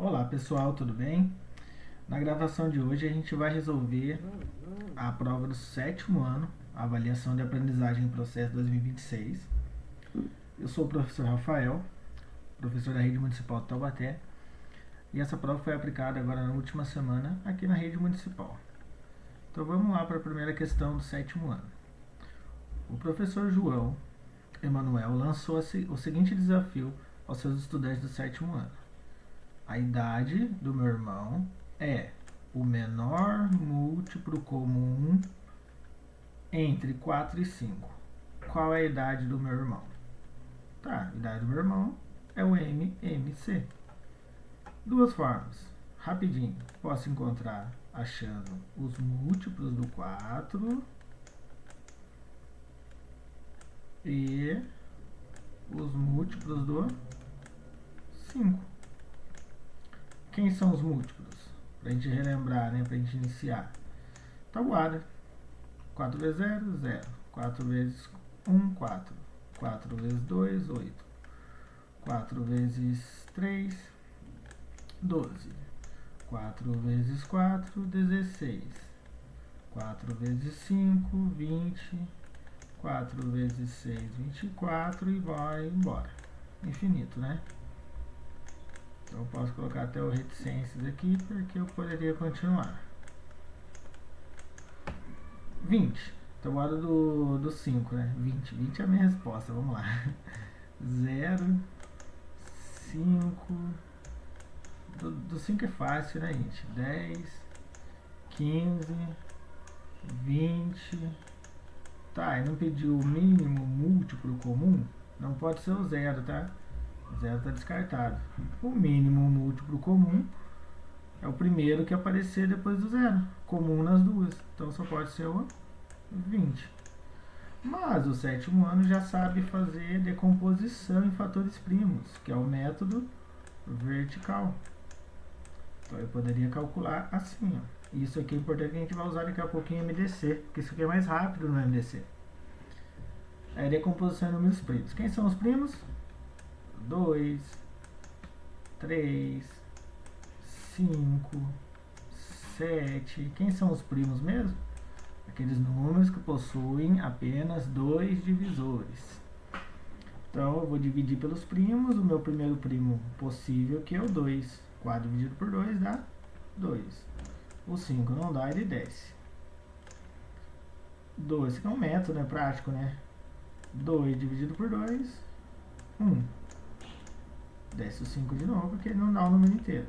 Olá pessoal, tudo bem? Na gravação de hoje a gente vai resolver a prova do sétimo ano, a avaliação de aprendizagem em processo 2026. Eu sou o professor Rafael, professor da Rede Municipal de Taubaté, e essa prova foi aplicada agora na última semana aqui na Rede Municipal. Então vamos lá para a primeira questão do sétimo ano. O professor João Emanuel lançou o seguinte desafio aos seus estudantes do sétimo ano. A idade do meu irmão é o menor múltiplo comum entre 4 e 5. Qual é a idade do meu irmão? Tá, a idade do meu irmão é o MMC. Duas formas. Rapidinho. Posso encontrar achando os múltiplos do 4 e os múltiplos do 5. Quem são os múltiplos? Pra gente relembrar, né? Pra gente iniciar. Tabuada. 4 vezes 0, 0. 4 vezes 1, 4. 4 vezes 2, 8. 4 vezes 3, 12. 4 vezes 4, 16. 4 vezes 5, 20. 4 vezes 6, 24 e vai embora. Infinito, né? Então eu posso colocar até o reticências aqui porque eu poderia continuar. 20. Então, hora do 5, né? 20. 20 é a minha resposta. Vamos lá. 0, 5. Do 5 é fácil, né, gente? 10, 15, 20. Tá, e não pediu o mínimo múltiplo comum? Não pode ser o 0, tá? O 0 está descartado. O mínimo múltiplo comum é o primeiro que aparecer depois do 0. Comum nas duas. Então só pode ser o 20. Mas o sétimo ano já sabe fazer decomposição em fatores primos, que é o método vertical. Então eu poderia calcular assim, ó. Isso aqui é importante que a gente vai usar daqui a pouquinho em MDC, porque isso aqui é mais rápido no MDC. É decomposição em números primos. Quem são os primos? 2, 3, 5, 7. Quem são os primos mesmo? Aqueles números que possuem apenas dois divisores. Então eu vou dividir pelos primos. O meu primeiro primo possível, que é o 2. 4 dividido por 2 dá 2. O 5 não dá, ele desce. 2, que é um método, é prático, né? 2 dividido por 2, 1. Desce o 5 de novo, porque ele não dá o número inteiro.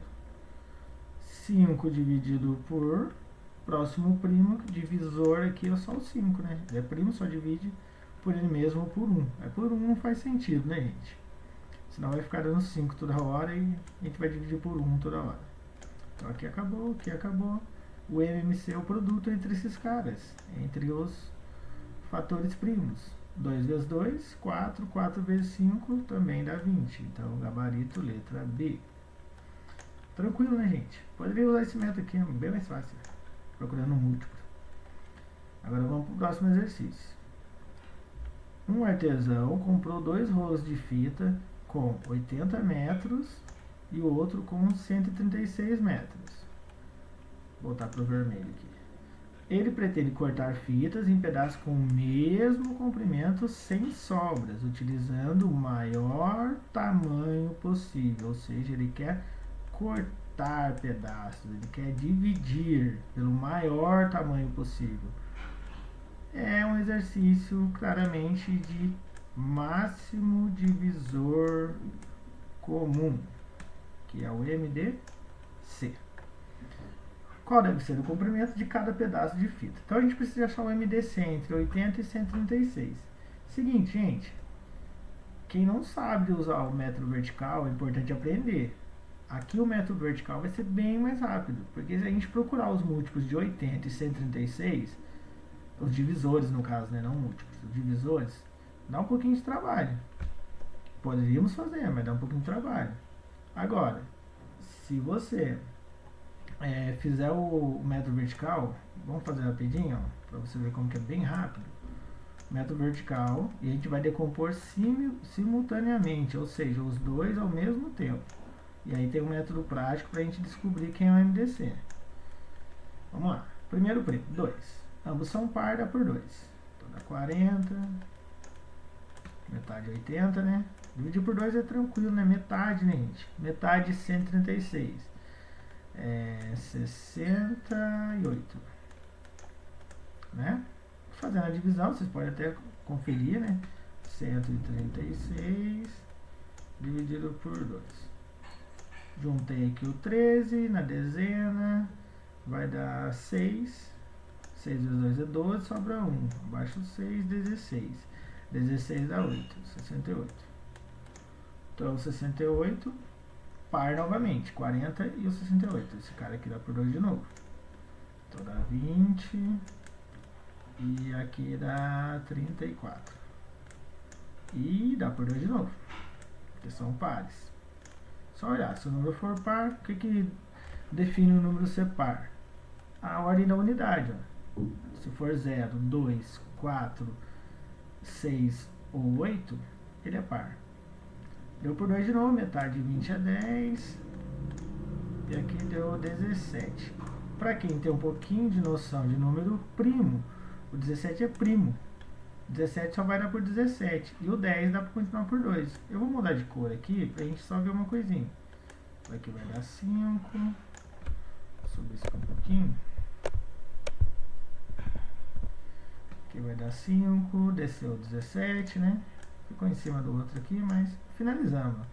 5 dividido por próximo primo, divisor aqui é só o 5, né? Ele é primo, só divide por ele mesmo por 1. É por 1 não faz sentido, né, gente? Senão vai ficar dando 5 toda hora e a gente vai dividir por 1 toda hora. Então aqui acabou, aqui acabou. O MMC é o produto entre esses caras, entre os fatores primos. 2 vezes 2, 4. 4 vezes 5 também dá 20. Então, gabarito, letra B. Tranquilo, né, gente? Poderia usar esse método aqui, é bem mais fácil. Procurando um múltiplo. Agora vamos para o próximo exercício. Um artesão comprou 2 rolos de fita com 80 metros e o outro com 136 metros. Vou voltar para o vermelho aqui. Ele pretende cortar fitas em pedaços com o mesmo comprimento sem sobras, utilizando o maior tamanho possível. Ou seja, ele quer cortar pedaços, ele quer dividir pelo maior tamanho possível. É um exercício claramente de máximo divisor comum, que é o MDC. Qual deve ser o comprimento de cada pedaço de fita? Então a gente precisa achar o MDC entre 80 e 136. Seguinte, gente, quem não sabe usar o método vertical, é importante aprender. Aqui o método vertical vai ser bem mais rápido, porque se a gente procurar os múltiplos de 80 e 136, os divisores no caso, né, não múltiplos, os divisores, dá um pouquinho de trabalho. Poderíamos fazer, mas dá um pouquinho de trabalho. Agora, se você fizer o método vertical, vamos fazer rapidinho, para você ver como que é bem rápido. Método vertical, e a gente vai decompor simultaneamente, ou seja, os dois ao mesmo tempo. E aí tem um método prático para a gente descobrir quem é o MDC. Vamos lá. Primeiro primo, 2. Ambos são par, dá por 2. Então dá 40. Metade 80, né? Dividir por 2 é tranquilo, né? Metade, né, gente? Metade de 136. É 68. Né? Fazendo a divisão, vocês podem até conferir, né? 136 dividido por 2. Juntei aqui o 13 na dezena, vai dar 6. 6 vezes 2 é 12, sobra 1. Abaixo do 6, 16. 16 dá 8, 68. Então, 68, par novamente, 40 e o 68. Esse cara aqui dá por 2 de novo. Então, dá 20. E aqui dá 34. E dá por 2 de novo, porque são pares. Só olhar, se o número for par, o que define o número ser par? A ordem da unidade. Ó. Se for 0, 2, 4, 6 ou 8, ele é par. Deu por 2 de novo, metade de 20 é 10. E aqui deu 17. Para quem tem um pouquinho de noção de número primo, o 17 é primo. 17 só vai dar por 17. E o 10 dá para continuar por 2. Eu vou mudar de cor aqui para a gente só ver uma coisinha. Aqui vai dar 5. Vou subir isso aqui um pouquinho. Aqui vai dar 5. Desceu 17, né? Ficou em cima do outro aqui, mas finalizamos.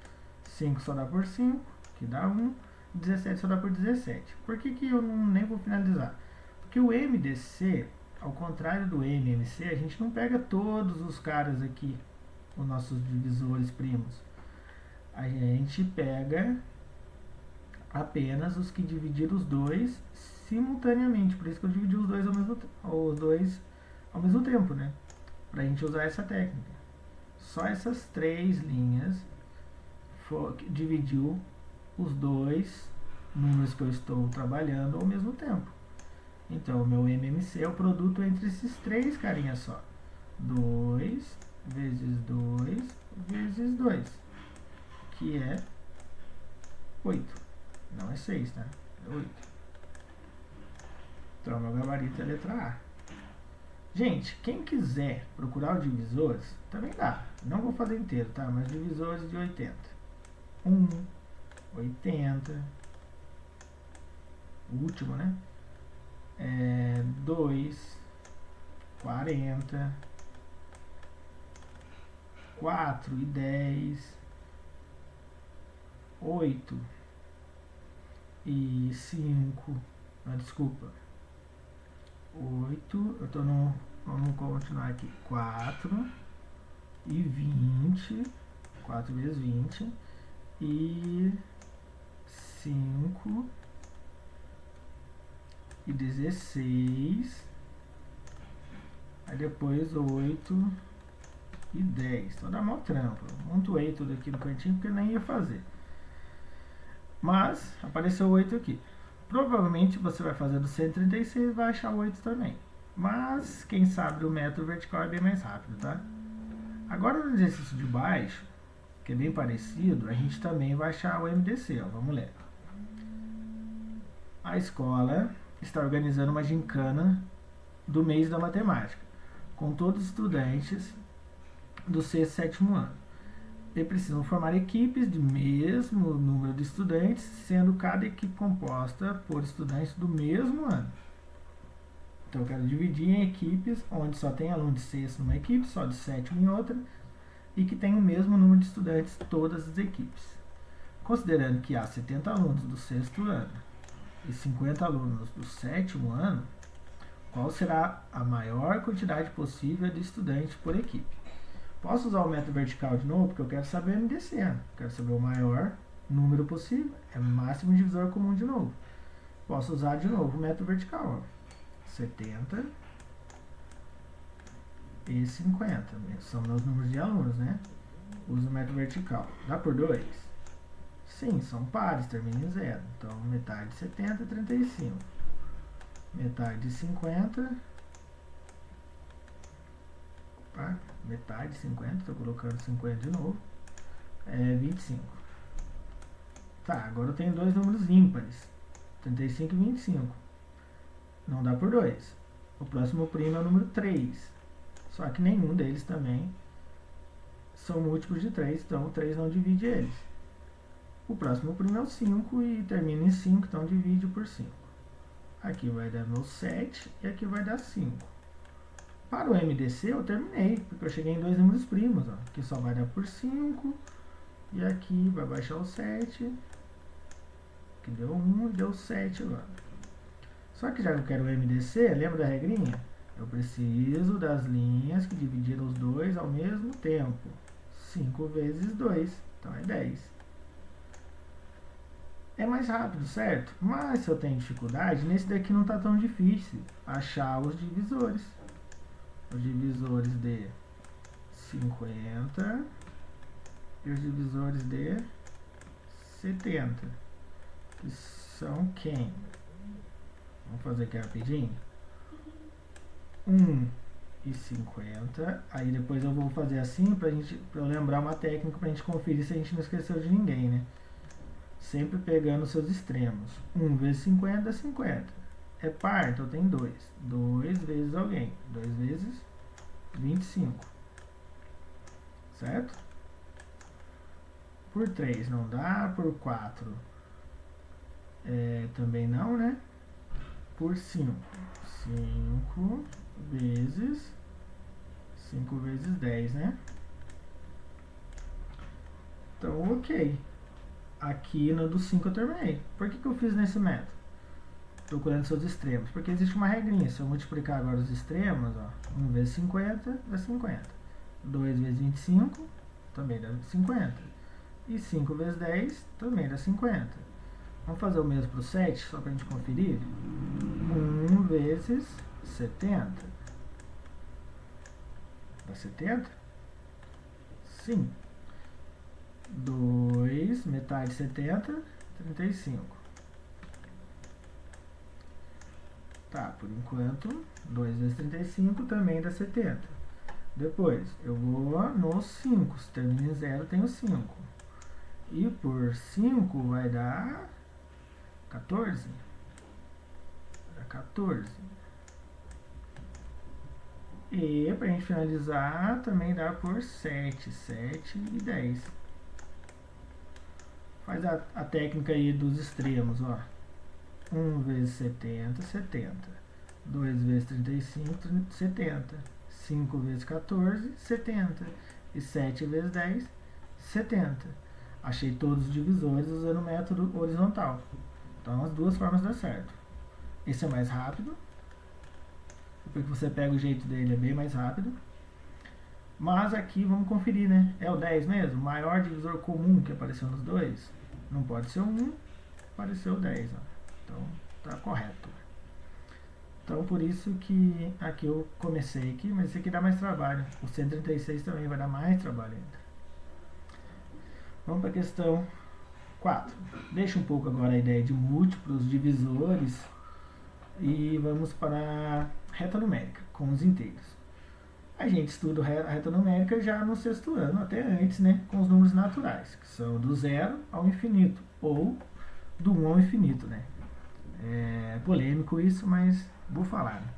5 só dá por 5, que dá 1. 17 só dá por 17. Por que eu nem vou finalizar? Porque o MDC, ao contrário do MMC, a gente não pega todos os caras aqui, os nossos divisores primos. A gente pega apenas os que dividiram os dois simultaneamente. Por isso que eu dividi os dois ao mesmo tempo, né? Pra gente usar essa técnica. Só essas 3 linhas dividiu os dois números que eu estou trabalhando ao mesmo tempo. Então, o meu MMC é o produto entre esses 3 carinhas só. 2 vezes 2 vezes 2, que é 8. Não é 6, tá? É 8. Então, meu gabarito é a letra A. Gente, quem quiser procurar os divisores, também dá. Não vou fazer inteiro, tá? Mas divisores de 80. 1, 80. O último, né? 2, 40, 4 e 10, 8 e 5, desculpa, 8, eu tô no, vamos continuar aqui, 4 e 20, 4 vezes 20, e 5 e 16, aí depois 8 e 10. Então dá mó trampo. Montuei tudo aqui no cantinho porque eu nem ia fazer. Mas apareceu 8 aqui. Provavelmente você vai fazer do 136 e vai achar 8 também. Mas quem sabe o método vertical é bem mais rápido, tá? Agora no exercício de baixo, que é bem parecido, a gente também vai achar o MDC. Ó. Vamos ler. A escola está organizando uma gincana do mês da matemática, com todos os estudantes do sexto e sétimo ano. E precisam formar equipes de mesmo número de estudantes, sendo cada equipe composta por estudantes do mesmo ano. Então eu quero dividir em equipes onde só tem aluno de sexto numa equipe, só de sétimo em outra, e que tem o mesmo número de estudantes todas as equipes. Considerando que há 70 alunos do sexto ano e 50 alunos do sétimo ano, qual será a maior quantidade possível de estudantes por equipe? Posso usar o método vertical de novo, porque eu quero saber o MDC. Quero saber o maior número possível. É o máximo divisor comum de novo. Posso usar de novo o método vertical. Ó. 70 e 50. São meus números de alunos, né? Uso o método vertical. Dá por 2? Sim, são pares, termina em 0. Então, metade de 70 é 35. Metade de 50... Opa, metade de 50, estou colocando 50 de novo, é 25. Tá, agora eu tenho dois números ímpares, 35 e 25. Não dá por 2. O próximo primo é o número 3. Só que nenhum deles também são múltiplos de 3, então o 3 não divide eles. O próximo primo é o 5 e termina em 5, então divide por 5. Aqui vai dar meu 7 e aqui vai dar 5. Para o MDC eu terminei, porque eu cheguei em dois números primos. Ó. Aqui só vai dar por 5 e aqui vai baixar o 7. Aqui deu 1 e deu 7 agora. Só que já que eu quero o MDC, lembra da regrinha? Eu preciso das linhas que dividiram os dois ao mesmo tempo. 5 vezes 2, então é 10. É mais rápido, certo? Mas se eu tenho dificuldade, nesse daqui não está tão difícil achar os divisores. Os divisores de 50 e os divisores de 70. Que são quem? Vamos fazer aqui rapidinho. 1 e 50. Aí depois eu vou fazer assim pra eu lembrar uma técnica pra gente conferir se a gente não esqueceu de ninguém, né? Sempre pegando os seus extremos. 1 vezes 50 dá 50. É par, então tem 2. 2 vezes alguém. 2 vezes 25. Certo? Por 3 não dá. Por 4 também não, né? Por 5. 5 vezes 5 vezes 10, né? Então, ok. Aqui no do 5 eu terminei. Por que eu fiz nesse método? Procurando seus extremos. Porque existe uma regrinha. Se eu multiplicar agora os extremos, ó, 1 vezes 50 dá 50. 2 vezes 25 também dá 50. E 5 vezes 10 também dá 50. Vamos fazer o mesmo para o 7, só para a gente conferir. 1 vezes 70. Dá 70? Sim. 2, metade de 70, 35. Tá, por enquanto, 2 vezes 35 também dá 70. Depois, eu vou no 5. Se termina em 0, tenho 5. E por 5 vai dar 14. Dá 14. E pra gente finalizar, também dá por 7. 7 e 10. Faz a técnica aí dos extremos, ó. 1 vezes 70, 70. 2 vezes 35, 70. 5 vezes 14, 70. E 7 vezes 10, 70. Achei todos os divisores usando o método horizontal. Então as duas formas dão certo. Esse é mais rápido, porque você pega o jeito dele, é bem mais rápido. Mas aqui vamos conferir, né? É o 10 mesmo? O maior divisor comum que apareceu nos dois? Não pode ser o 1, apareceu o 10. Ó. Então tá correto. Então por isso que aqui eu comecei aqui, mas esse aqui dá mais trabalho. O 136 também vai dar mais trabalho ainda. Vamos para a questão 4. Deixa um pouco agora a ideia de múltiplos, divisores e vamos para a reta numérica com os inteiros. A gente estuda a reta numérica já no sexto ano, até antes, né, com os números naturais, que são do 0 ao infinito, ou do 1 ao infinito, né. É polêmico isso, mas vou falar. Né?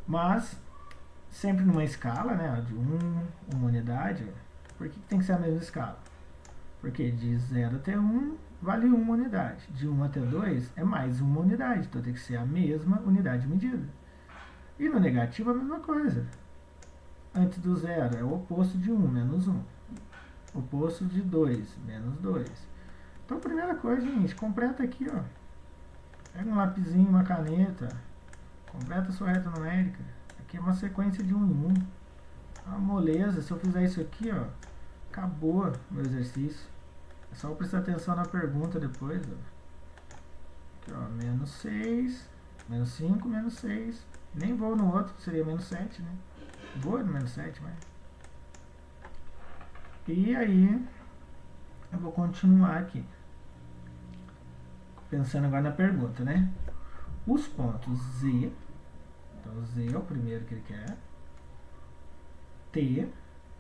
Mas, sempre numa escala, né, de 1 unidade. Por que tem que ser a mesma escala? Porque de 0 até 1 vale 1 unidade. De 1 até 2 é mais 1 unidade, então tem que ser a mesma unidade de medida. E no negativo a mesma coisa. Antes do 0 é o oposto de 1, menos 1. Oposto de 2, menos 2. Então, primeira coisa, gente, completa aqui, ó. Pega um lapisinho, uma caneta, completa a sua reta numérica. Aqui é uma sequência de 1 em 1. Uma moleza, se eu fizer isso aqui, ó, acabou meu exercício. É só prestar atenção na pergunta depois, ó. Aqui, ó, menos 6, menos 5, menos 6. Nem vou no outro, que seria menos 7, né? Vou no menos 7, mas... E aí, eu vou continuar aqui. Pensando agora na pergunta, né? Os pontos Z, então Z é o primeiro que ele quer, T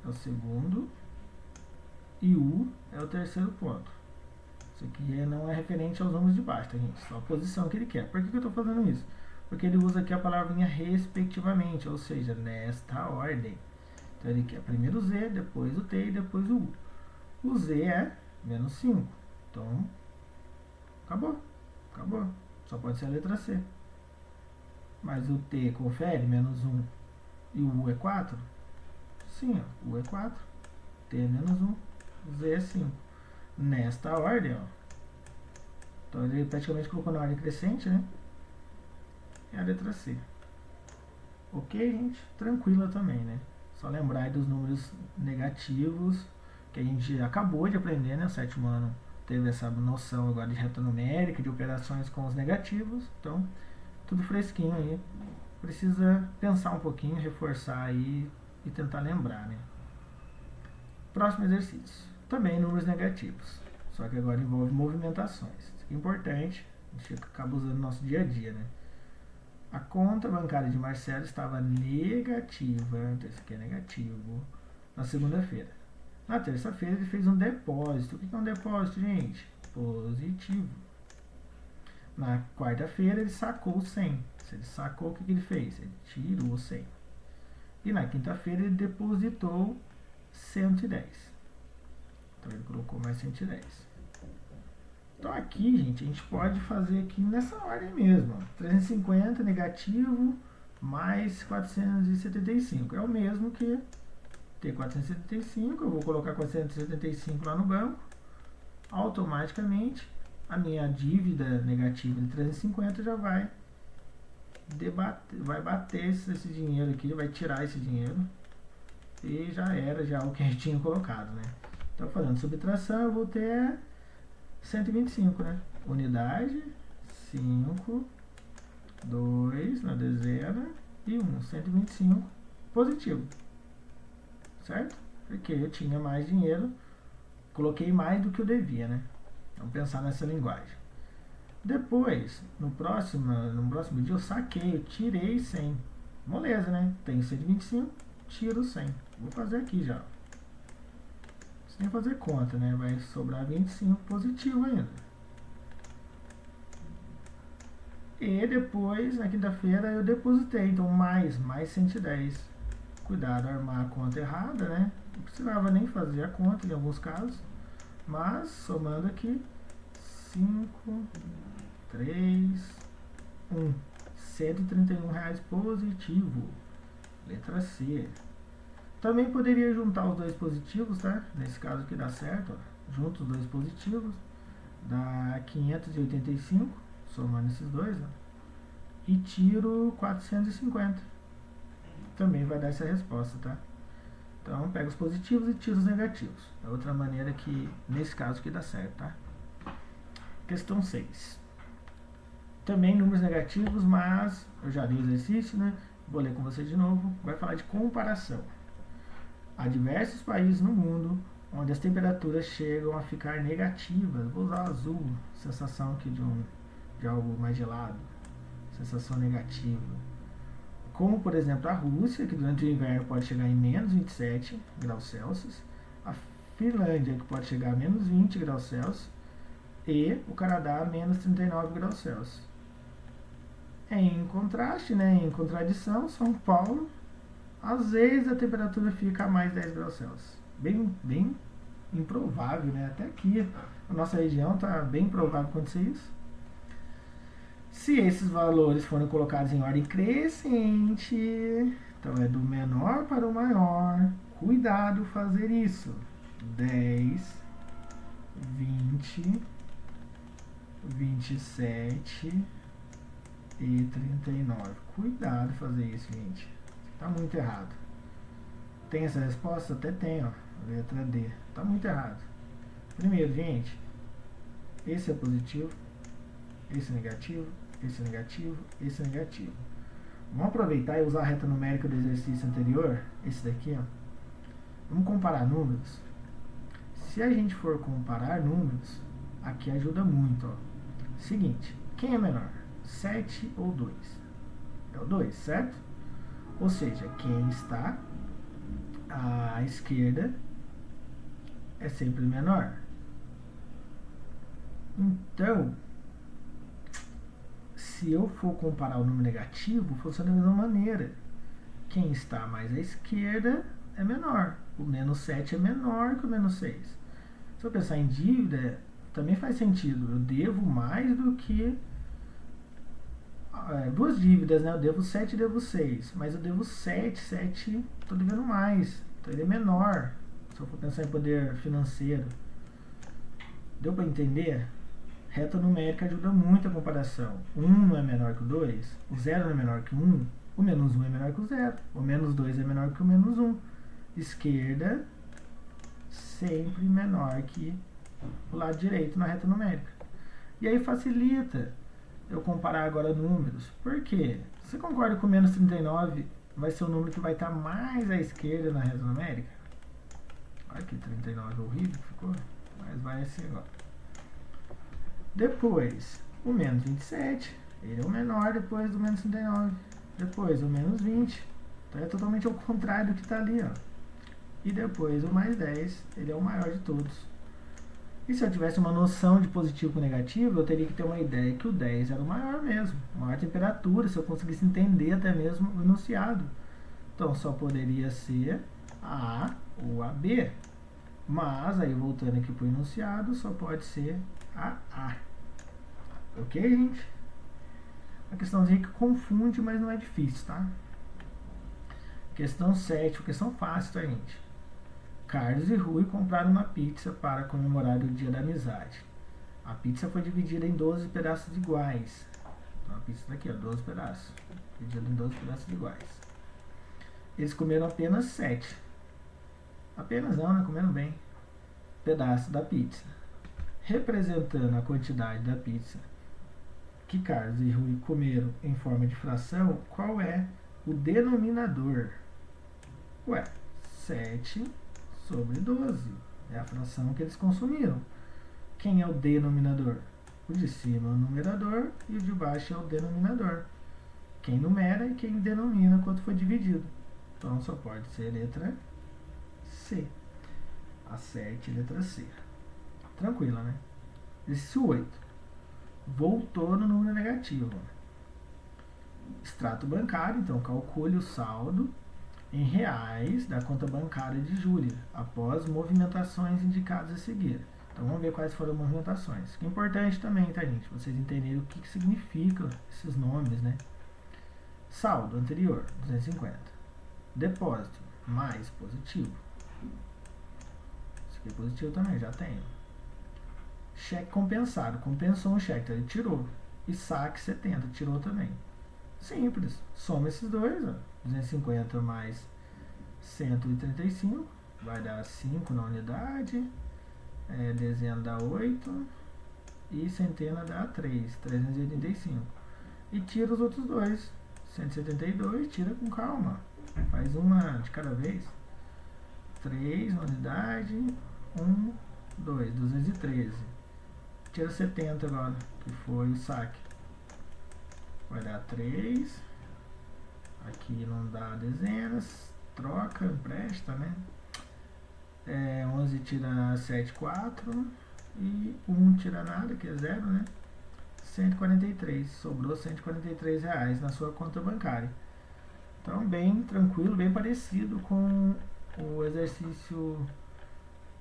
é o segundo e U é o terceiro ponto. Isso aqui não é referente aos números de baixo, tá, gente? Só a posição que ele quer. Por que eu estou fazendo isso? Porque ele usa aqui a palavrinha respectivamente, ou seja, nesta ordem. Então ele quer primeiro o Z, depois o T e depois o U. O Z é menos 5. Então, acabou. Acabou. Só pode ser a letra C. Mas o T confere, menos 1. E o U é 4? Sim, ó, U é 4. T é menos 1. Z é 5. Nesta ordem, ó. Então ele praticamente colocou na ordem crescente, né? É a letra C. Ok, gente? Tranquila também, né? Só lembrar aí dos números negativos que a gente acabou de aprender, né? O sétimo ano teve essa noção agora de reta numérica, de operações com os negativos. Então, tudo fresquinho aí. Precisa pensar um pouquinho, reforçar aí e tentar lembrar, né? Próximo exercício. Também números negativos. Só que agora envolve movimentações. Isso aqui é importante. A gente acaba usando no nosso dia a dia, né? A conta bancária de Marcelo estava negativa, então isso aqui é negativo, na segunda-feira. Na terça-feira ele fez um depósito. O que é um depósito, gente? Positivo. Na quarta-feira ele sacou 100. Se ele sacou, o que ele fez? Ele tirou 100. E na quinta-feira ele depositou 110. Então ele colocou mais 110. Então aqui, gente, a gente pode fazer aqui nessa ordem mesmo. 350 negativo mais 475. É o mesmo que ter 475. Eu vou colocar 475 lá no banco. Automaticamente, a minha dívida negativa de 350 já vai bater esse dinheiro aqui, vai tirar esse dinheiro. E já era já o que a gente tinha colocado, né? Então, fazendo subtração, eu vou ter 125, né? Unidade, 5, 2 na dezena e 1, 125 positivo, certo? Porque eu tinha mais dinheiro, coloquei mais do que eu devia, né? Vamos pensar nessa linguagem. Depois, no próximo dia eu saquei, eu tirei 100. Moleza, né? Tenho 125, tiro 100. Vou fazer aqui já. Sem fazer conta, né? Vai sobrar 25 positivo ainda. E depois, na quinta-feira, eu depositei. Então, mais 110. Cuidado, armar a conta errada, né? Não precisava nem fazer a conta em alguns casos. Mas, somando aqui, 5, 3, 1. R$131 positivo. Letra C. Também poderia juntar os dois positivos, tá? Nesse caso aqui dá certo, ó. Junto os dois positivos, dá 585, somando esses dois, ó. E tiro 450. Também vai dar essa resposta, tá? Então, pega os positivos e tira os negativos. É outra maneira que, nesse caso aqui, dá certo, tá? Questão 6. Também números negativos, mas eu já li o exercício, né? Vou ler com você de novo. Vai falar de comparação. Há diversos países no mundo onde as temperaturas chegam a ficar negativas. Vou usar azul, sensação aqui de algo mais gelado, sensação negativa. Como, por exemplo, a Rússia, que durante o inverno pode chegar em menos 27 graus Celsius, a Finlândia, que pode chegar a menos 20 graus Celsius, e o Canadá, a menos 39 graus Celsius. Em contraste, né, em contradição, São Paulo, às vezes a temperatura fica a mais 10 graus Celsius. Bem improvável, né? Até aqui, na nossa região, está bem provável acontecer isso. Se esses valores forem colocados em ordem crescente, então é do menor para o maior, cuidado fazer isso. 10, 20, 27 e 39. Cuidado fazer isso, gente. Tá muito errado. Tem essa resposta? Até tem, ó. Letra D. Tá muito errado. Primeiro, gente, esse é positivo, esse é negativo, esse é negativo, esse é negativo. Vamos aproveitar e usar a reta numérica do exercício anterior, esse daqui, ó. Vamos comparar números. Se a gente for comparar números, aqui ajuda muito, ó. Seguinte, quem é menor? 7 ou 2? É o 2, certo? Ou seja, quem está à esquerda é sempre menor. Então, se eu for comparar o número negativo, funciona da mesma maneira. Quem está mais à esquerda é menor. O menos 7 é menor que o menos 6. Se eu pensar em dívida, também faz sentido. Eu devo mais do que duas dívidas, né? Eu devo 7 e devo 6. Mas eu devo 7, estou devendo mais. Então ele é menor. Se eu for pensar em poder financeiro. Deu para entender? Reta numérica ajuda muito a comparação. 1 não é menor que o 2, o 0 não é menor que o 1, o menos 1 é menor que o 0, o menos 2 é menor que o menos 1. Esquerda sempre menor que o lado direito na reta numérica. E aí facilita eu comparar agora números. Por quê? Você concorda que o menos 39 vai ser o número que vai estar mais à esquerda na reta numérica? Olha que 39 horrível que ficou, mas vai ser agora. Depois, o menos 27, ele é o menor depois do menos 39. Depois, o menos 20, então é totalmente ao contrário do que está ali, ó. E depois, o mais 10, ele é o maior de todos. E se eu tivesse uma noção de positivo com negativo, eu teria que ter uma ideia que o 10 era o maior mesmo, maior temperatura, se eu conseguisse entender até mesmo o enunciado. Então, só poderia ser a A ou a B. Mas, aí voltando aqui para o enunciado, só pode ser a A. Ok, gente? A questãozinha que confunde, mas não é difícil, tá? Questão 7, questão fácil, tá, gente? Carlos e Rui compraram uma pizza para comemorar o dia da amizade. A pizza foi dividida em 12 pedaços iguais. Então a pizza tá aqui, ó, 12 pedaços. Dividida em 12 pedaços iguais. Eles comeram apenas 7. Apenas não, né? Comeram bem. Pedaços da pizza. Representando a quantidade da pizza que Carlos e Rui comeram em forma de fração, qual é o denominador? Ué, 7 sobre 12. É a fração que eles consumiram. Quem é o denominador? O de cima é o numerador e o de baixo é o denominador. Quem numera e quem denomina quanto foi dividido. Então só pode ser a letra C. A 7, letra C. Tranquila, né? Exercício 8. Voltou no número negativo. Extrato bancário, então calcule o saldo em reais da conta bancária de Júlia, após movimentações indicadas a seguir. Então vamos ver quais foram as movimentações. Que é importante também, tá, gente? Vocês entenderem o que significam esses nomes, né? Saldo anterior, 250. Depósito, mais positivo. Isso aqui é positivo também, já tenho. Cheque compensado, compensou um cheque, então ele tirou. E saque 70, tirou também. Simples, soma esses dois, ó. 250 mais 135, vai dar 5 na unidade, dezena dá 8 e centena dá 3, 385. E tira os outros dois, 172, tira com calma, faz uma de cada vez. 3 na unidade, 1, 2, 213. Tira 70 agora, que foi o saque. Vai dar 3. Aqui não dá dezenas. Troca, empresta, né? 11 tira 7, 4. E 1 tira nada, que é 0, né? 143. Sobrou 143 reais na sua conta bancária. Então, bem tranquilo, bem parecido com o exercício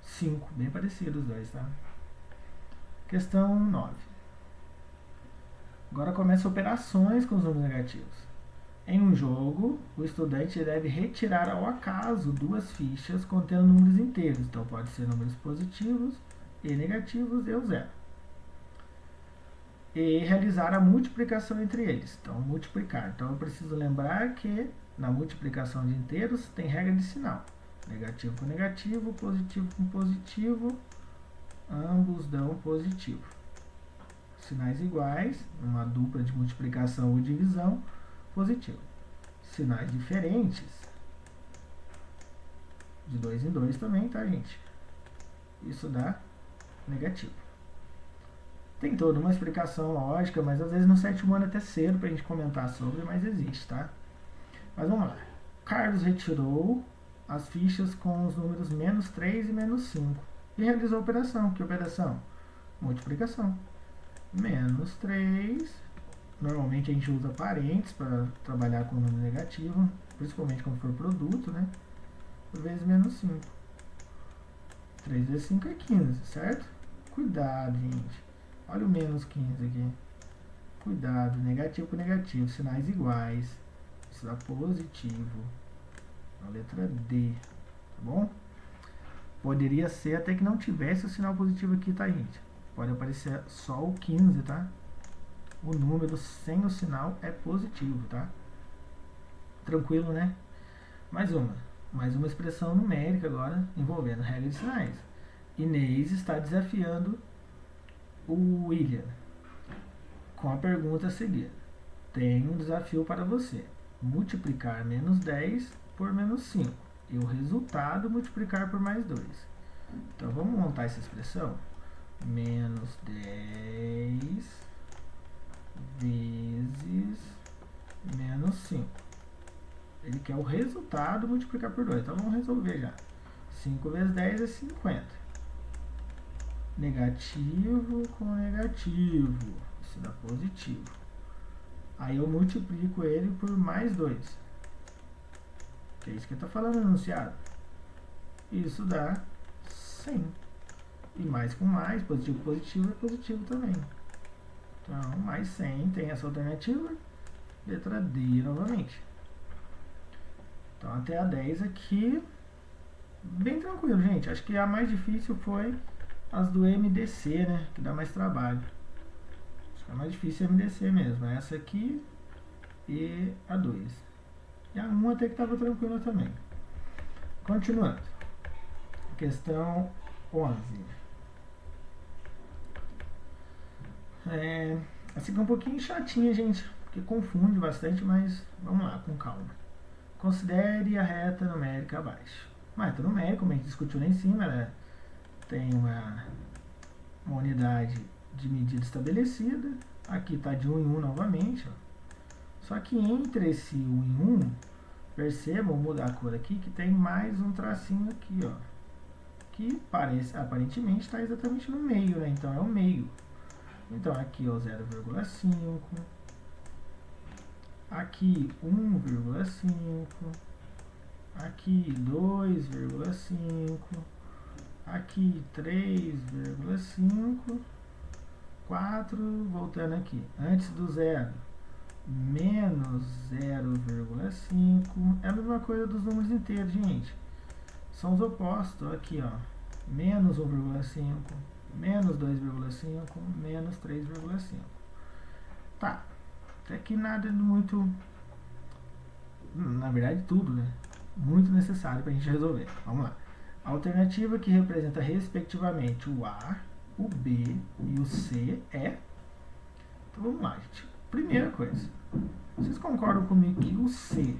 5. Bem parecido os dois, tá? Questão 9. Agora começa operações com os números negativos. Em um jogo, o estudante deve retirar ao acaso 2 fichas contendo números inteiros. Então pode ser números positivos e negativos e o 0. E realizar a multiplicação entre eles. Então multiplicar. Então eu preciso lembrar que na multiplicação de inteiros tem regra de sinal. Negativo com negativo, positivo com positivo. Ambos dão positivo. Sinais iguais, uma dupla de multiplicação ou divisão, positivo. Sinais diferentes, de 2 em 2 também, tá, gente? Isso dá negativo. Tem toda uma explicação lógica, mas às vezes no 7º ano é até cedo pra gente comentar sobre, mas existe, tá? Mas vamos lá. Carlos retirou as fichas com os números menos 3 e menos 5 e realizou a operação. Que operação? multiplicação. Menos 3. Normalmente a gente usa parênteses para trabalhar com o número negativo, principalmente quando for produto, né? Vezes menos 5. 3 vezes 5 é 15, certo? Cuidado, gente. Olha o menos 15 aqui. Cuidado, negativo com negativo, sinais iguais. Isso dá positivo. A letra D, tá bom? Poderia ser até que não tivesse o sinal positivo aqui, tá, gente? Pode aparecer só o 15, tá? O número sem o sinal é positivo, tá? Tranquilo, né? Mais uma expressão numérica agora envolvendo regra de sinais. Inês está desafiando o William com a pergunta a seguir. Tenho um desafio para você. Multiplicar menos 10 por menos 5. E o resultado multiplicar por mais 2. Então vamos montar essa expressão. Menos 10 vezes menos 5. Ele quer o resultado multiplicar por 2. Então vamos resolver já. 5 vezes 10 é 50. Negativo com negativo. Isso dá positivo. Aí eu multiplico ele por mais 2. Que é isso que está falando no enunciado. Isso dá 100. E mais com mais, positivo com positivo é positivo também. Então, mais 100 tem essa alternativa. Letra D novamente. Então, até a 10 aqui, bem tranquilo, gente. Acho que a mais difícil foi as do MDC, né? Que dá mais trabalho. Acho que a mais difícil é a MDC mesmo. Essa aqui e a 2. E a 1 até que estava tranquila também. Continuando. Questão 11. Essa aqui é um pouquinho chatinha, gente, porque confunde bastante, mas vamos lá, com calma. Considere a reta numérica abaixo. Uma reta numérica, como a gente discutiu lá em cima, ela tem uma unidade de medida estabelecida. Aqui está de 1 em 1 novamente. Ó. Só que entre esse 1 em 1, percebam, vou mudar a cor aqui, que tem mais um tracinho aqui, ó, que parece, aparentemente está exatamente no meio, né? Então é o meio. Então aqui é o 0,5, aqui 1,5, aqui 2,5, aqui 3,5, 4, voltando aqui, antes do zero, menos 0,5, é a mesma coisa dos números inteiros, gente, são os opostos, aqui ó, menos 1,5, menos 2,5, menos 3,5. Tá, até que nada muito, na verdade tudo, né? Muito necessário pra gente resolver. Vamos lá. A alternativa que representa respectivamente o A, o B e o C é... Então vamos lá, gente. Primeira coisa, vocês concordam comigo que o C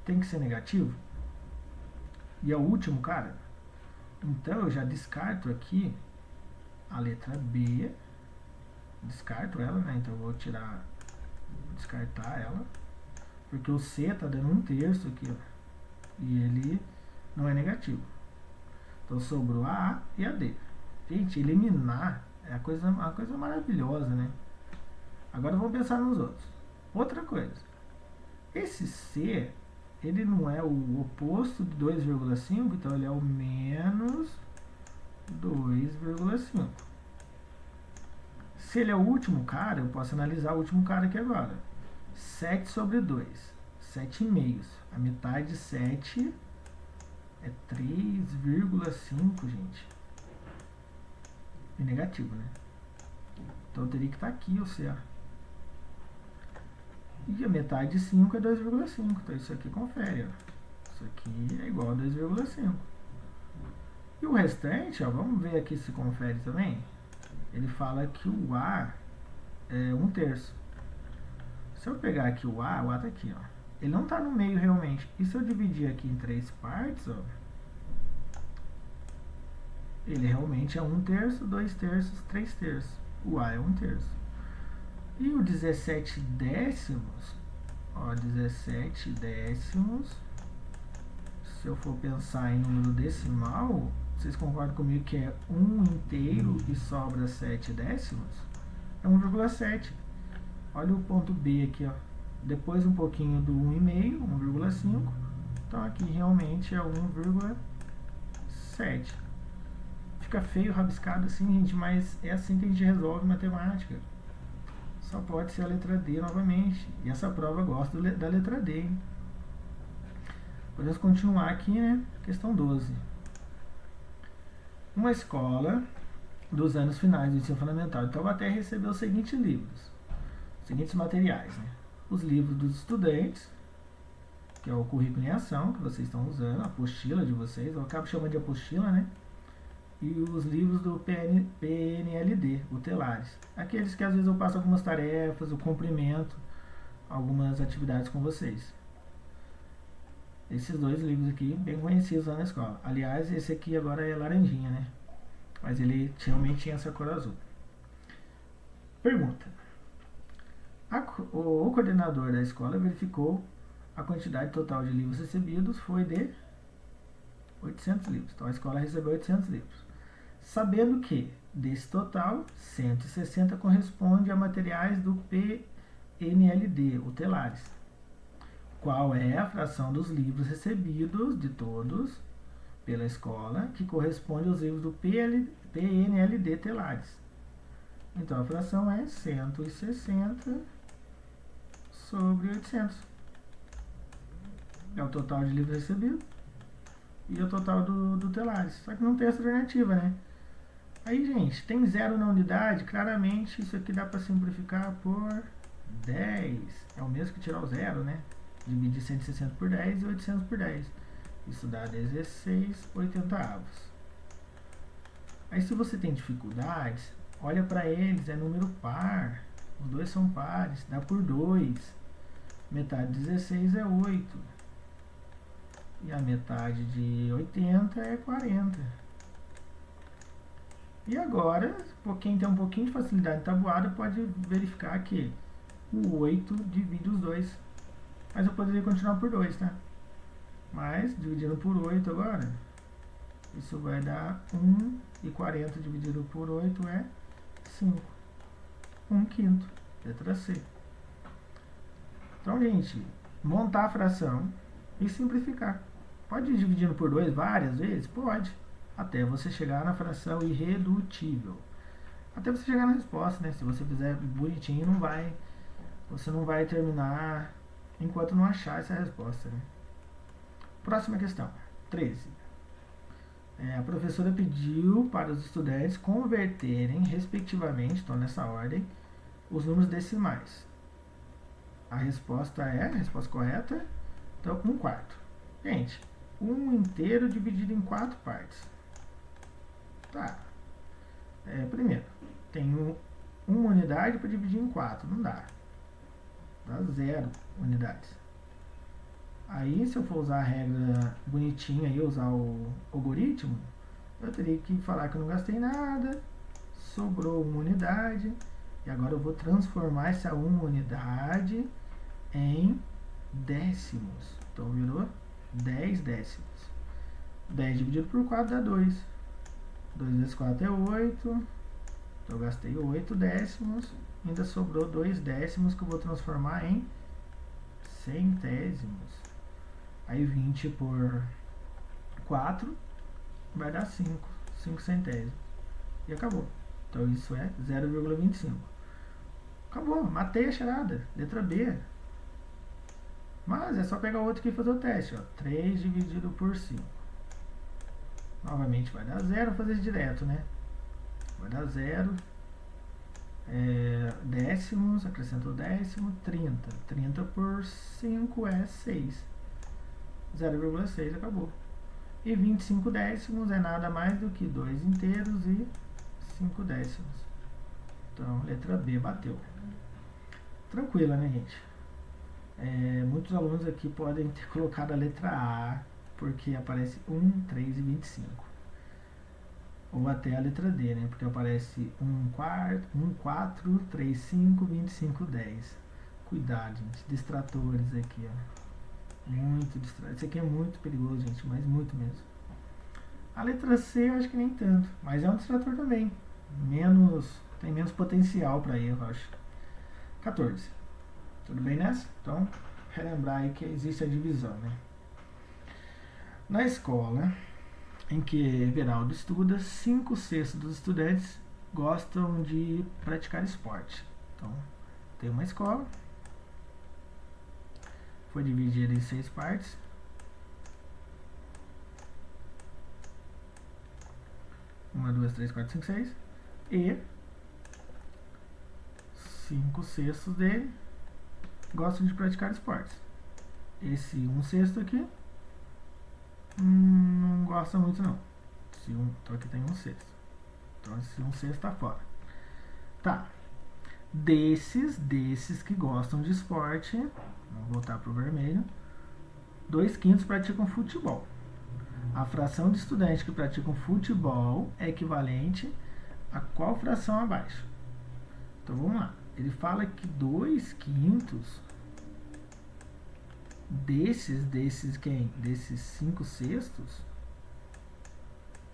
tem que ser negativo? E é o último cara? Então eu já descarto aqui a letra B, descarto ela, né? Então eu vou descartar ela, porque o C tá dando 1/3 aqui, ó, e ele não é negativo. Então sobrou a A e a D. Gente, eliminar é uma coisa maravilhosa, né? Agora vamos pensar nos outros. Outra coisa, esse C, ele não é o oposto de 2,5, então ele é o menos 2,5. Se ele é o último cara, eu posso analisar o último cara aqui agora. 7 sobre 2, 7,5. A metade de 7 é 3,5, gente. E negativo, né? Então eu teria que estar aqui o C. E a metade de 5 é 2,5. Então isso aqui confere, ó. Isso aqui é igual a 2,5. E o restante, ó, vamos ver aqui se confere também. Ele fala que o A é 1/3. Se eu pegar aqui o A tá aqui, ó. Ele não está no meio realmente. E se eu dividir aqui em 3 partes, ó, ele realmente é 1/3, 2/3, 3/3. O A é 1/3. E o 17 décimos, ó, 17 décimos, se eu for pensar em número decimal, Vocês concordam comigo que é 1 inteiro e sobra 7 décimos? É 1,7. Olha o ponto B aqui, ó. Depois um pouquinho do 1,5, 1,5. Então aqui realmente é 1,7. Fica feio, rabiscado assim, gente, mas é assim que a gente resolve matemática. Só pode ser a letra D novamente. E essa prova gosta da letra D, hein? Podemos continuar aqui, né? Questão 12. Uma escola dos anos finais do ensino fundamental de Taubaté recebeu os seguintes livros, os seguintes materiais, né? Os livros dos estudantes, que é o currículo em ação que vocês estão usando, a apostila de vocês, eu acabo chamando de apostila, né? E os livros do PNLD, o Telares. Aqueles que às vezes eu passo algumas tarefas, eu cumprimento algumas atividades com vocês. Esses dois livros aqui, bem conhecidos lá na escola. Aliás, esse aqui agora é laranjinha, né? Mas ele realmente tinha essa cor azul. Pergunta. O coordenador da escola verificou a quantidade total de livros recebidos foi de 800 livros. Então a escola recebeu 800 livros. Sabendo que, desse total, 160 corresponde a materiais do PNLD, o Telares. Qual é a fração dos livros recebidos de todos pela escola que corresponde aos livros do PNLD Telares? Então a fração é 160 sobre 800. É o total de livros recebidos e o total do Telares. Só que não tem essa alternativa, né? Aí, gente, tem zero na unidade, claramente isso aqui dá para simplificar por 10. É o mesmo que tirar o zero, né? Dividir 160 por 10 e 800 por 10. Isso dá 16 oitentavos. Aí, se você tem dificuldades, olha para eles, é número par. Os dois são pares, dá por 2. Metade de 16 é 8. E a metade de 80 é 40. E agora, quem tem um pouquinho de facilidade em tabuada pode verificar que o 8 divide os dois. Mas eu poderia continuar por 2, tá? Mas, dividindo por 8 agora, isso vai dar 1 e 40 dividido por 8 é 5. 1 quinto, letra C. Então, gente, montar a fração e simplificar. Pode ir dividindo por 2 várias vezes? Pode. Até você chegar na fração irredutível. Até você chegar na resposta, né? Se você fizer bonitinho, você não vai terminar enquanto não achar essa resposta, né? Próxima questão, 13. A professora pediu para os estudantes converterem, respectivamente, então nessa ordem, os números decimais. A resposta correta, então 1/4. Gente, 1 inteiro dividido em 4 partes. Tá. Primeiro, tenho 1 unidade para dividir em 4. Não dá. Dá 0 unidades. Aí, se eu for usar a regra bonitinha e usar o algoritmo, eu teria que falar que eu não gastei nada, sobrou 1 unidade, e agora eu vou transformar essa 1 unidade em décimos. Então, virou 10 décimos. 10 dividido por 4 dá 2. 2 vezes 4 é 8. Então eu gastei 8 décimos. Ainda sobrou 2 décimos que eu vou transformar em centésimos. Aí 20 por 4 vai dar 5. 5 centésimos. E acabou. Então isso é 0,25. Acabou. Matei a charada. Letra B. Mas é só pegar o outro aqui e fazer o teste. Ó. 3 dividido por 5. Novamente vai dar 0, fazer isso direto, né? Vai dar 0. Décimos, acrescenta o décimo, 30. 30 por 5 é 6. 0,6, acabou. E 25 décimos é nada mais do que 2 inteiros e 5 décimos. Então, letra B bateu. Tranquila, né, gente? Muitos alunos aqui podem ter colocado a letra A, porque aparece 1, 3 e 25. Ou até a letra D, né? Porque aparece 1, 4, 3, 5, 25, 10. Cuidado, gente. Distratores aqui, ó. Muito distratores. Isso aqui é muito perigoso, gente, mas muito mesmo. A letra C eu acho que nem tanto, mas é um distrator também. Tem menos potencial para erro, eu acho. 14. Tudo bem nessa? Então, relembrar aí que existe a divisão, né? Na escola em que Everaldo estuda, 5/6 dos estudantes gostam de praticar esporte. Então, tem uma escola, foi dividida em 6 partes. Uma, duas, três, quatro, cinco, seis. E 5/6 dele gostam de praticar esportes. Esse 1/6 aqui não gosta muito não. Então aqui tem 1/6. Então esse 1/6 está fora. Tá. Desses que gostam de esporte, vamos voltar para o vermelho, 2/5 praticam futebol. A fração de estudantes que praticam futebol é equivalente a qual fração abaixo? Então vamos lá. Ele fala que 2/5 desses quem? Desses 5/6,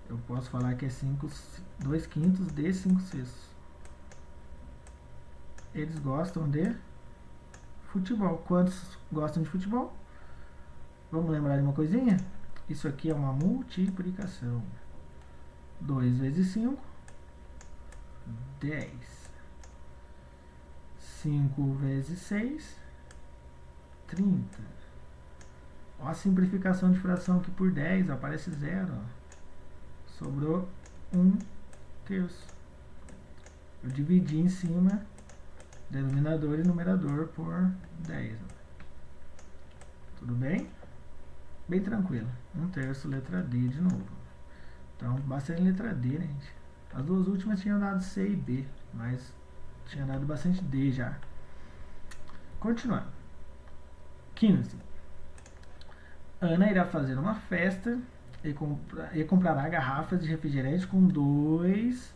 eu posso falar que é 2/5 de 5/6. Eles gostam de futebol. Quantos gostam de futebol? Vamos lembrar de uma coisinha? Isso aqui é uma multiplicação. 2 vezes 5, 10. 5 vezes 6, 30. Ó a simplificação de fração aqui por 10, ó, aparece 0. Sobrou 1/3. Eu dividi em cima denominador e numerador por 10. Ó. Tudo bem? Bem tranquilo. 1/3, letra D de novo. Então, bastante letra D, né, gente? As duas últimas tinham dado C e B, mas tinha dado bastante D já. Continuando. 15. Ana irá fazer uma festa e comprará garrafas de refrigerante com 2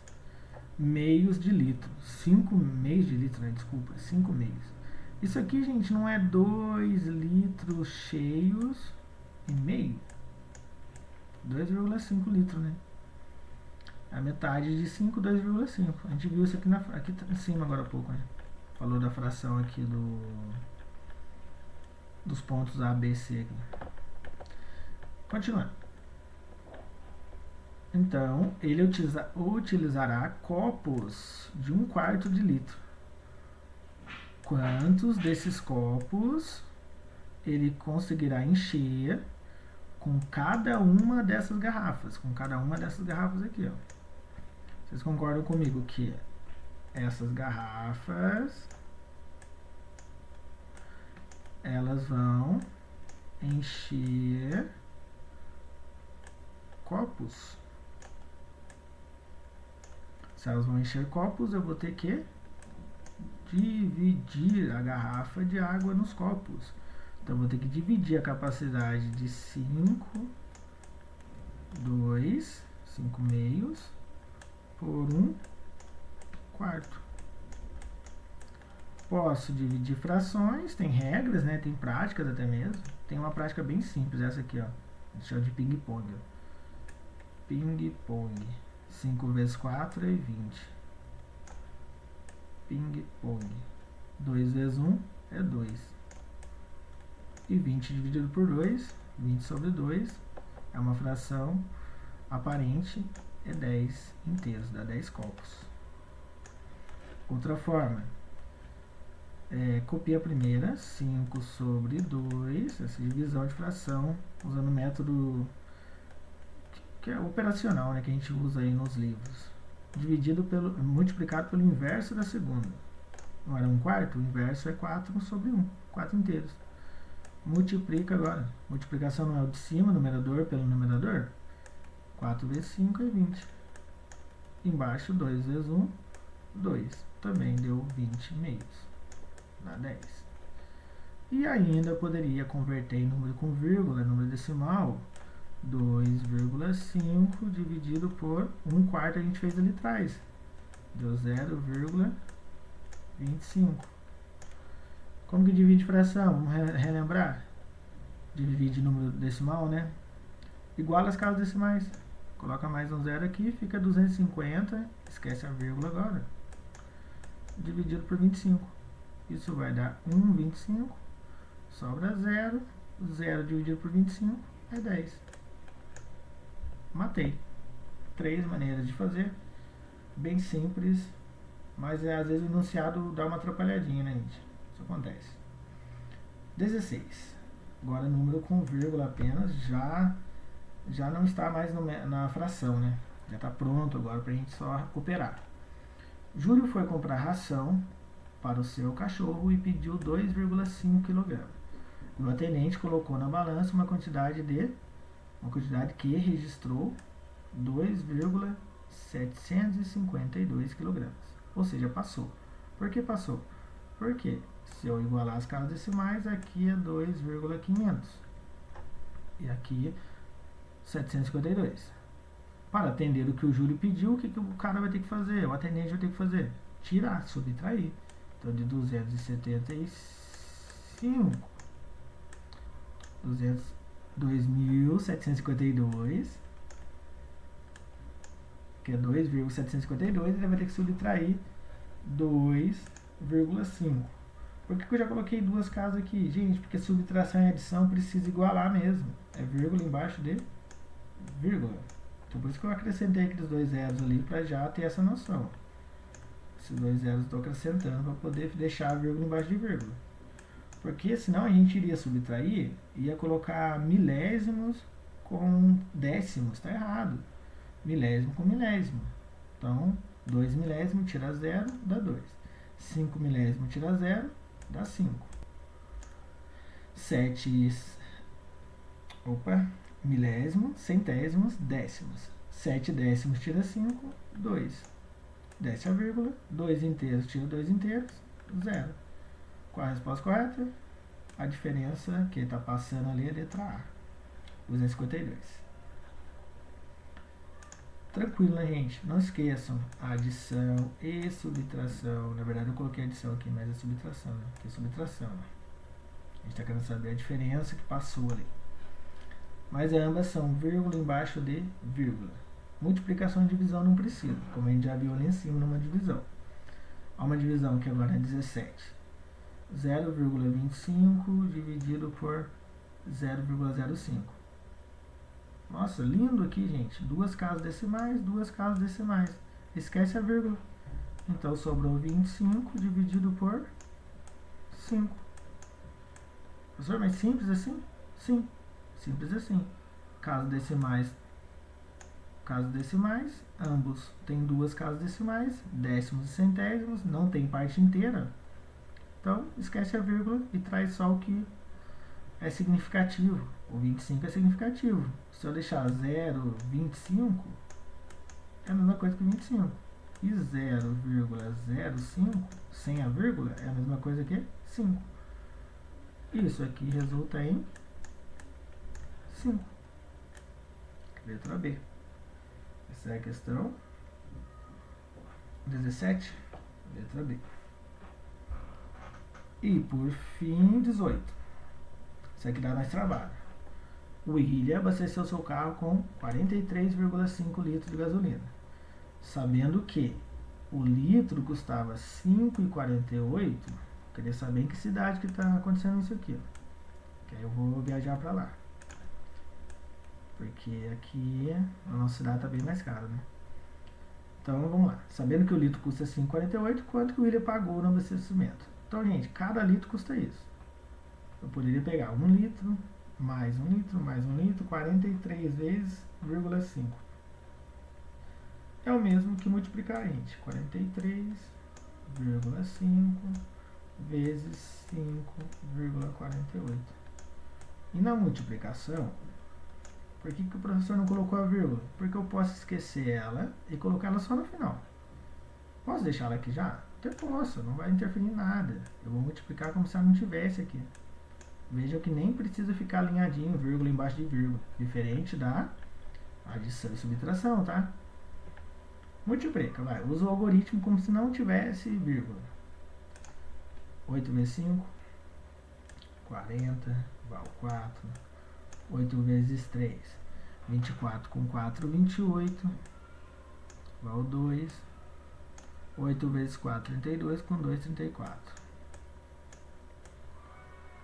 meios de litro. 5 meios de litro, né? Desculpa, 5 meios. Isso aqui, gente, não é 2 litros cheios e meio. 2,5 litros, né? A metade de 5, 2,5. A gente viu isso aqui em cima agora há pouco, né? Falou da fração aqui dos pontos A, B, C aqui. Continuando. Então, ele utilizará copos de 1/4 de litro. Quantos desses copos ele conseguirá encher com cada uma dessas garrafas? Com cada uma dessas garrafas aqui, ó. Vocês concordam comigo que essas garrafas elas vão encher copos? Se elas vão encher copos, eu vou ter que dividir a garrafa de água nos copos. Então, eu vou ter que dividir a capacidade de 5 meios por 1/4. Posso dividir frações, tem regras, né? Tem práticas até mesmo. Tem uma prática bem simples, essa aqui, ó. A gente chama de ping-pong. Ping-pong. 5 vezes 4 é 20. Ping-pong. 2 vezes 1 é 2. E 20 dividido por 2, 20 sobre 2, é uma fração aparente, é 10 inteiros, dá 10 copos. Outra forma, copia a primeira, 5 sobre 2, essa divisão de fração, usando o método que é operacional, né, que a gente usa aí nos livros. Multiplicado pelo inverso da segunda. Não era 1/4? O inverso é 4 sobre 1, 4 inteiros. Multiplica agora. Multiplicação não é o de cima, numerador pelo numerador. 4 vezes 5 é 20. Embaixo, 2 vezes 1, 2. Também deu 20 meios. Dá 10. E ainda poderia converter em número com vírgula, número decimal. 2,5 dividido por 1/4 a gente fez ali atrás. Deu 0,25. Como que divide fração? Vamos relembrar? Divide número decimal, né? Iguala as casas decimais. Coloca mais um zero aqui, fica 250, esquece a vírgula agora, dividido por 25. Isso vai dar 1,25, sobra 0, 0 dividido por 25 é 10. Matei. 3 maneiras de fazer, bem simples, mas às vezes o enunciado dá uma atrapalhadinha, né, gente? Isso acontece. 16. Agora número com vírgula apenas, já não está mais na fração, né? Já está pronto agora para a gente só operar. Júlio foi comprar ração para o seu cachorro e pediu 2,5 kg. O atendente colocou na balança uma quantidade que registrou 2,752 kg. Ou seja, passou. Por que passou? Porque se eu igualar as casas decimais, aqui é 2,500 e aqui 752. Para atender o que o Júlio pediu, o que o cara vai ter que fazer? O atendente vai ter que fazer? Tirar, subtrair. Então, de 2.752, que é 2,752, ele vai ter que subtrair 2,5. Por que eu já coloquei duas casas aqui? Gente, porque subtração e adição precisa igualar mesmo. É vírgula embaixo de vírgula. Então por isso que eu acrescentei aqueles dois zeros ali para já ter essa noção. Esses dois zeros eu estou acrescentando para poder deixar a vírgula embaixo de vírgula. Porque senão a gente iria subtrair, ia colocar milésimos com décimos, está errado. Milésimo com milésimo. Então, 2 milésimos tira 0, dá 2. 5 milésimos tira 0, dá 5. 7 milésimos, centésimos, décimos. 7 décimos tira 5, 2. Desce a vírgula, 2 inteiros tira 2 inteiros, 0. Qual a resposta correta? A diferença que está passando ali é a letra A, 252. Tranquilo, né, gente? Não esqueçam, adição e subtração. Na verdade, eu coloquei adição aqui, mas é subtração, né? Aqui é subtração, né? A gente está querendo saber a diferença que passou ali. Mas ambas são vírgula embaixo de vírgula. Multiplicação e divisão não precisa, como a gente já viu ali em cima numa divisão. Há uma divisão que agora é 17. 0,25 dividido por 0,05. Nossa, lindo aqui, gente. Duas casas decimais, duas casas decimais. Esquece a vírgula. Então sobrou 25 dividido por 5. Professor, mas simples assim? Sim, simples assim. Casas decimais, ambos têm duas casas decimais, décimos e centésimos, não tem parte inteira. Então, esquece a vírgula e traz só o que é significativo. O 25 é significativo. Se eu deixar 0,25, é a mesma coisa que 25. E 0,05, sem a vírgula, é a mesma coisa que 5. Isso aqui resulta em 5. Letra B. Essa é a questão 17, letra B. E por fim, 18. Isso aqui dá mais trabalho. O William abasteceu seu carro com 43,5 litros de gasolina, sabendo que o litro custava 5,48. Queria saber em que cidade que está acontecendo isso aqui. Que aí eu vou viajar para lá. Porque aqui a nossa cidade está bem mais cara, né? Então vamos lá. Sabendo que o litro custa 5,48, quanto que o William pagou no abastecimento? Então, gente, cada litro custa isso. Eu poderia pegar 1 litro, mais 1 litro, mais 1 litro, 43 vezes 0,5. É o mesmo que multiplicar, gente. 43,5 vezes 5,48. E na multiplicação, por que o professor não colocou a vírgula? Porque eu posso esquecer ela e colocar ela só no final. Posso deixar ela aqui já? Até posso, não vai interferir em nada. Eu vou multiplicar como se ela não tivesse aqui. Vejam que nem precisa ficar alinhadinho, vírgula embaixo de vírgula. Diferente da adição e subtração, tá? Multiplica, vai. Usa o algoritmo como se não tivesse vírgula. 8 vezes 5, 40, igual 4. 8 vezes 3. 24 com 4, 28. Igual 2. 8 vezes 4, 32. Com 2, 34.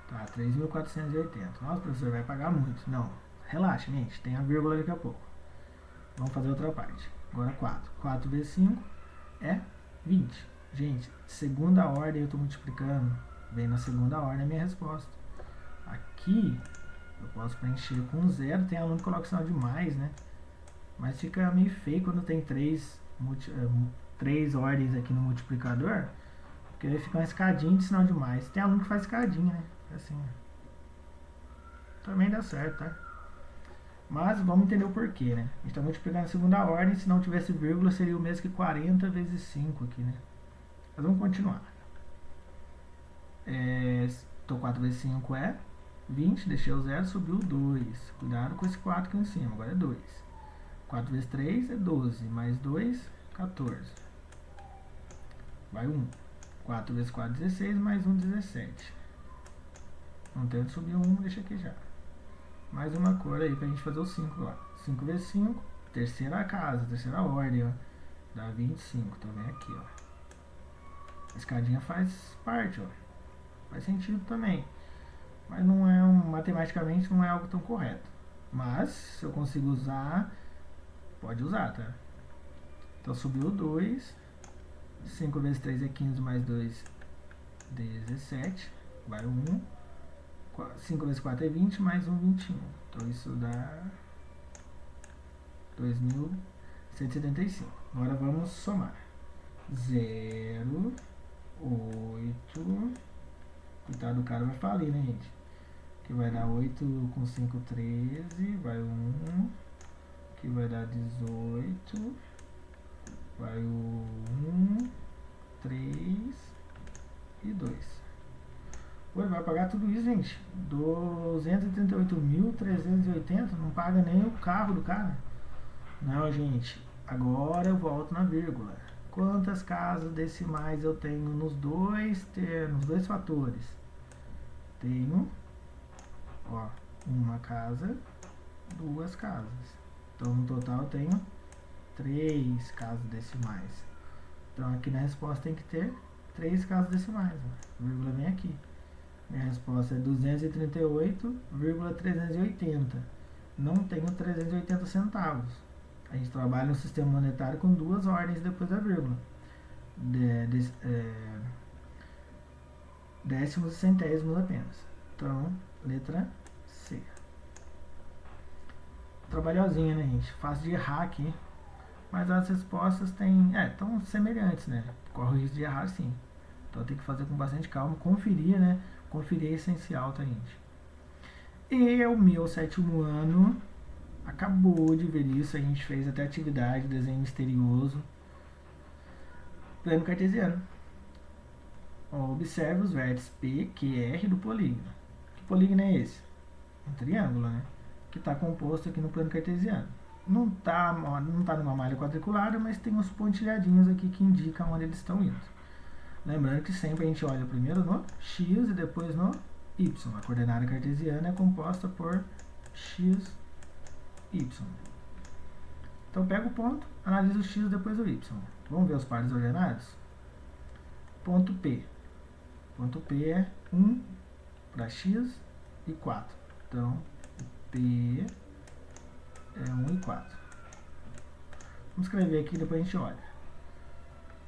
Tá, 3.480. Nossa, professor, vai pagar muito. Não, relaxa, gente. Tem a vírgula daqui a pouco. Vamos fazer outra parte. Agora 4. 4 vezes 5 é 20. Gente, segunda ordem eu estou multiplicando. Vem na segunda ordem a minha resposta. Aqui eu posso preencher com 0. Tem aluno que coloca sinal de mais, né? Mas fica meio feio quando tem três ordens aqui no multiplicador. Porque aí fica uma escadinha de sinal de mais. Tem aluno que faz escadinha, né? Assim. Também dá certo, tá? Mas vamos entender o porquê, né? A gente está multiplicando a segunda ordem. Se não tivesse vírgula, seria o mesmo que 40 vezes 5 aqui, né? Mas vamos continuar. Então 4 vezes 5 é 20. Deixei o 0, subiu 2. Cuidado com esse 4 aqui em cima. Agora é 2. 4 vezes 3 é 12. Mais 2, 14. Vai 1. 4 vezes 4, 16. Mais 1, 17. Não tem onde subir 1, deixa aqui já. Mais uma cor aí pra gente fazer o 5 lá. 5 vezes 5, terceira casa, terceira ordem, ó. Dá 25, então vem aqui, ó. A escadinha faz parte, ó. Faz sentido também. Mas não é matematicamente não é algo tão correto. Mas, se eu consigo usar, pode usar, tá? Então subiu 2. 5 vezes 3 é 15, mais 2, 17. Vai 1. 5 vezes 4 é 20, mais 1, 21. Então isso dá 2.175. Agora vamos somar. 0, 8. Coitado do cara, vai falir, né, gente? Que vai dar 8 com 5, 13. Vai 1. Que vai dar 18. Vai o 1, 3 e 2. Ué, vai pagar tudo isso, gente? 238.380? Não paga nem o carro do cara. Não, gente. Agora eu volto na vírgula. Quantas casas decimais eu tenho nos dois fatores? Tenho, ó, uma casa, duas casas. Então, no total, eu tenho 3 casas decimais. Então, aqui na resposta tem que ter 3 casas decimais. Ó. A vírgula vem aqui. Minha resposta é 239,380. Não tenho 380 centavos. A gente trabalha no sistema monetário com duas ordens depois da vírgula. Décimos e centésimos apenas. Então, letra C. Trabalhosinha, né, gente? Fácil de errar aqui. Mas as respostas estão semelhantes, né? Corre o risco de errar sim. Então tem que fazer com bastante calma. Conferir, né? Conferir é essencial, tá, gente? E o meu 7º ano acabou de ver isso. A gente fez até atividade, desenho misterioso. Plano cartesiano. Observe os vértices P, Q, R do polígono. Que polígono é esse? Um triângulo, né? Que está composto aqui no plano cartesiano. Não tá numa malha quadriculada, mas tem uns pontilhadinhos aqui que indicam onde eles estão indo. Lembrando que sempre a gente olha primeiro no x e depois no y. A coordenada cartesiana é composta por x, y. Então pega o ponto, analisa o x e depois o y. Vamos ver os pares ordenados? Ponto P. Ponto P é 1 para x e 4. Então, P é 1 e 4. Vamos escrever aqui e depois a gente olha.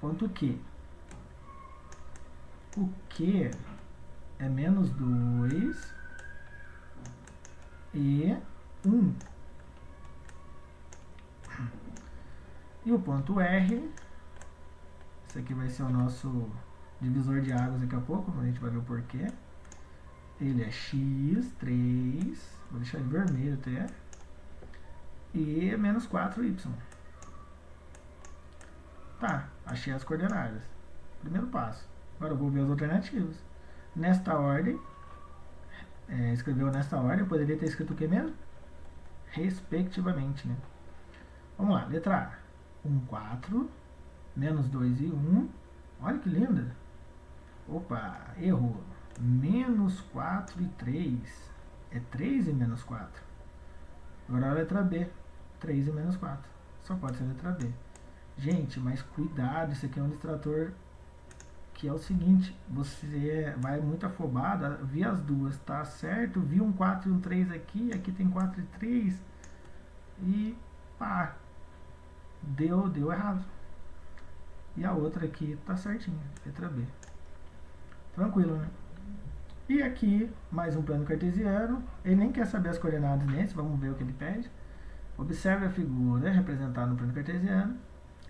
Ponto Q. O Q é menos 2 e 1. E o ponto R, esse aqui vai ser o nosso divisor de águas daqui a pouco, a gente vai ver o porquê. Ele é x, 3, vou deixar ele vermelho até, e menos 4y. Tá, achei as coordenadas. Primeiro passo. Agora eu vou ver as alternativas. Nesta ordem, escreveu nesta ordem, eu poderia ter escrito o que mesmo? Respectivamente, né? Vamos lá, letra A. 1, 4, menos 2 e 1. Olha que linda. Opa, errou. Menos 4 e 3. É 3 e menos 4. Agora a letra B, 3 e menos 4. Só pode ser a letra B. Gente, mas cuidado, isso aqui é um distrator que é o seguinte, você vai muito afobado, vi as duas, tá certo? Vi um 4 e um 3 aqui, aqui tem 4 e 3 e pá, deu errado. E a outra aqui tá certinha, letra B. Tranquilo, né? E aqui, mais um plano cartesiano. Ele nem quer saber as coordenadas nesse, vamos ver o que ele pede. Observe a figura representada no plano cartesiano.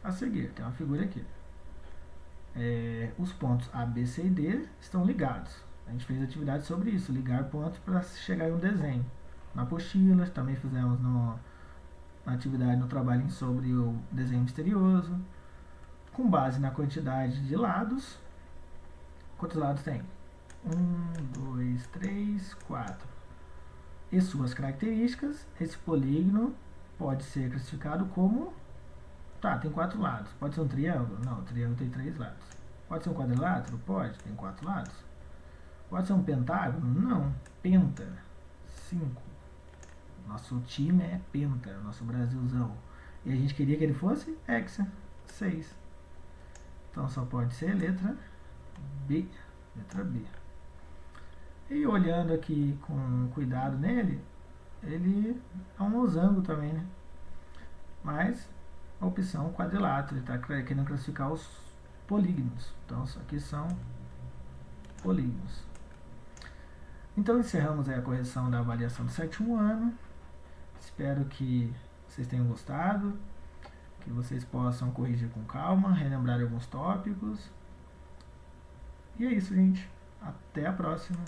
A seguir, tem uma figura aqui. Os pontos A, B, C e D estão ligados. A gente fez atividade sobre isso, ligar pontos para chegar em um desenho. Na apostila, também fizemos na atividade no trabalho sobre o desenho misterioso. Com base na quantidade de lados, quantos lados tem? 1, 2, 3, 4. E suas características, esse polígono pode ser classificado como... Tá, tem 4 lados. Pode ser um triângulo? Não, o triângulo tem 3 lados. Pode ser um quadrilátero? Pode, tem 4 lados. Pode ser um pentágono? Não, penta, 5. Nosso time é penta, nosso Brasilzão. E a gente queria que ele fosse hexa, 6. Então só pode ser letra B. Letra B. E olhando aqui com cuidado nele, ele é um losango também, né? Mas a opção quadrilátero, ele está querendo classificar os polígonos. Então isso aqui são polígonos. Então encerramos aí a correção da avaliação do sétimo ano. Espero que vocês tenham gostado, que vocês possam corrigir com calma, relembrar alguns tópicos. E é isso, gente. Até a próxima.